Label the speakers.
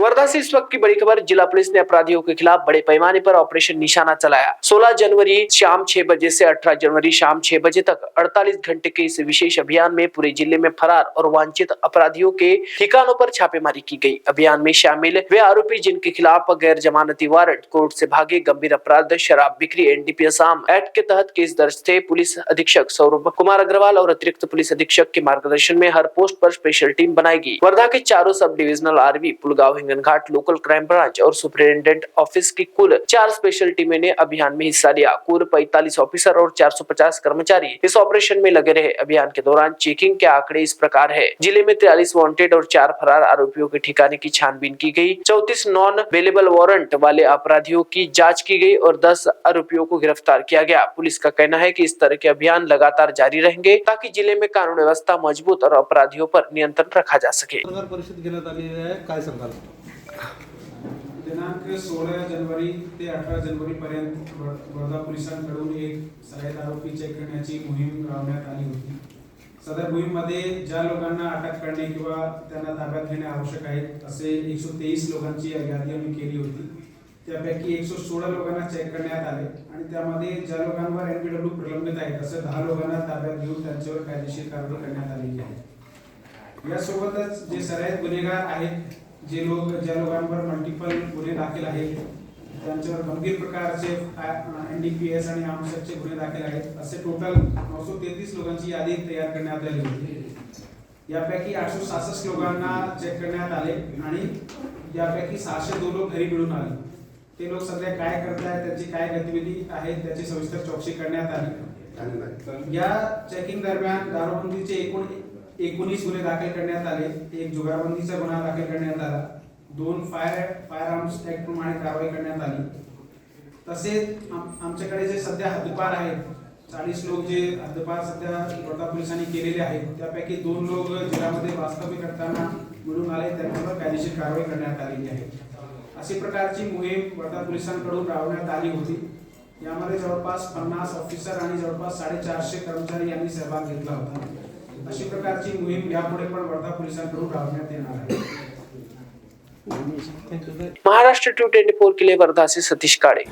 Speaker 1: वर्धा से इस वक्त की बड़ी खबर। जिला पुलिस ने अपराधियों के खिलाफ बड़े पैमाने पर ऑपरेशन निशाना चलाया। 16 जनवरी शाम 6 बजे से 18 जनवरी शाम 6 बजे तक 48 घंटे के इस विशेष अभियान में पूरे जिले में फरार और वांछित अपराधियों के ठिकानों पर छापेमारी की गई। अभियान में शामिल वे आरोपी जिनके खिलाफ गैर जमानती वारंट, कोर्ट से भागे, गंभीर अपराध, शराब बिक्री, एनडीपीएस आम एक्ट के तहत केस दर्ज थे। पुलिस अधीक्षक सौरभ कुमार अग्रवाल और अतिरिक्त पुलिस अधीक्षक के मार्गदर्शन में हर पोस्ट पर स्पेशल टीम बनाएगी। वर्धा के चारों sub divisional Arvi, Pulgaon, Hinganghat local crime branch और सुपरिटेंडेंट ऑफिस की कुल 4 स्पेशल टीमें ने अभियान में हिस्सा लिया। कुल 45 ऑफिसर और 450 कर्मचारी इस ऑपरेशन में लगे रहे। अभियान के दौरान चेकिंग के आंकड़े इस प्रकार है। जिले में 43 वांटेड और 4 फरार आरोपियों के ठिकाने की छानबीन की गई। 34 नॉन अवेलेबल वारंट वाले अपराधियों की जांच की गई और 10 आरोपियों को गिरफ्तार किया गया। पुलिस का कहना है कि इस तरह के अभियान लगातार जारी रहेंगे ताकि जिले में कानून व्यवस्था मजबूत और अपराधियों पर नियंत्रण रखा जा सके।
Speaker 2: परिषद घेण्यात आली आहे, काय सांगाल?
Speaker 3: दिनांक 16 जनवरी ते 18 जनवरी पर्यंत वर्धा पोलिसांकडून एक सराईत आरोपी चेक करण्याची मोहीम राबवण्यात आली होती। सदर मोहीममध्ये ज्या लोकांना अटक करणे किंवा त्यांना ताब्यात घेणे आवश्यक आहे असे 123 लोकांची यादी आम्ही केली होती। त्यापैकी 116 लोकांना चेक करण्यात आले आणि त्यामध्ये ज्या लोकांवर एनपीडब्ल्यू प्रलंबित आहेत असे 10 लोकांना ताब्यात घेऊन त्यांच्यावर कायदेशीर कारवाई करण्यात आलेली आहे। यासोबतच जे सराईत गुन्हेगार आहेत, जे लोक ज्या लोकांवर मल्टिपल गुन्हे दाखल आहेत, त्यांच्यावर गंभीर प्रकारचे एनडीपीएस आणि आर्म्सचे गुन्हे दाखल आहेत असे टोटल 933 लोकांची यादी तयार करण्यात आली होती। यापैकी 866 लोकांना चेक करण्यात आले आणि यापैकी 602 लोक घरी मिळून आले। ते लोक सध्या काय करतायत, त्याची काय गतिविधी आहे त्याची सविस्तर चौकशी करण्यात आली। या चेकिंग दरम्यान दारूबंदीचे एकूण 19 गुन्हे दाखल करण्यात आले। एक जुगारबंदीचा गुन्हा दाखल करण्यात आला। 2 फायर आर्म्स ऍक्ट प्रमाणे कारवाई करण्यात आली। तसेच आमच्याकडे जे सध्या हद्दपार आहेत, 40 लोक जे हद्दपार सध्या वर्धा पोलिसांनी केलेले आहेत, त्यापैकी 2 लोक जिल्ह्यामध्ये वास्तव्य करताना मिळून आले, त्यांच्यावर कायदेशीर कारवाई करण्यात आलेली आहे। अशी प्रकारची मोहीम वर्धा पोलिसांकडून राबवण्यात आली होती। यामध्ये जवळपास 50 ऑफिसर आणि जवळपास 450 कर्मचारी यांनी सहभाग घेतला होता। अशी प्रकारची मोहीम यापुढे पण वर्धा पोलिसांकडून राबवण्यात येणार आहे।
Speaker 1: महाराष्ट्र 224 के लिए वर्धा से सतीश काड़े।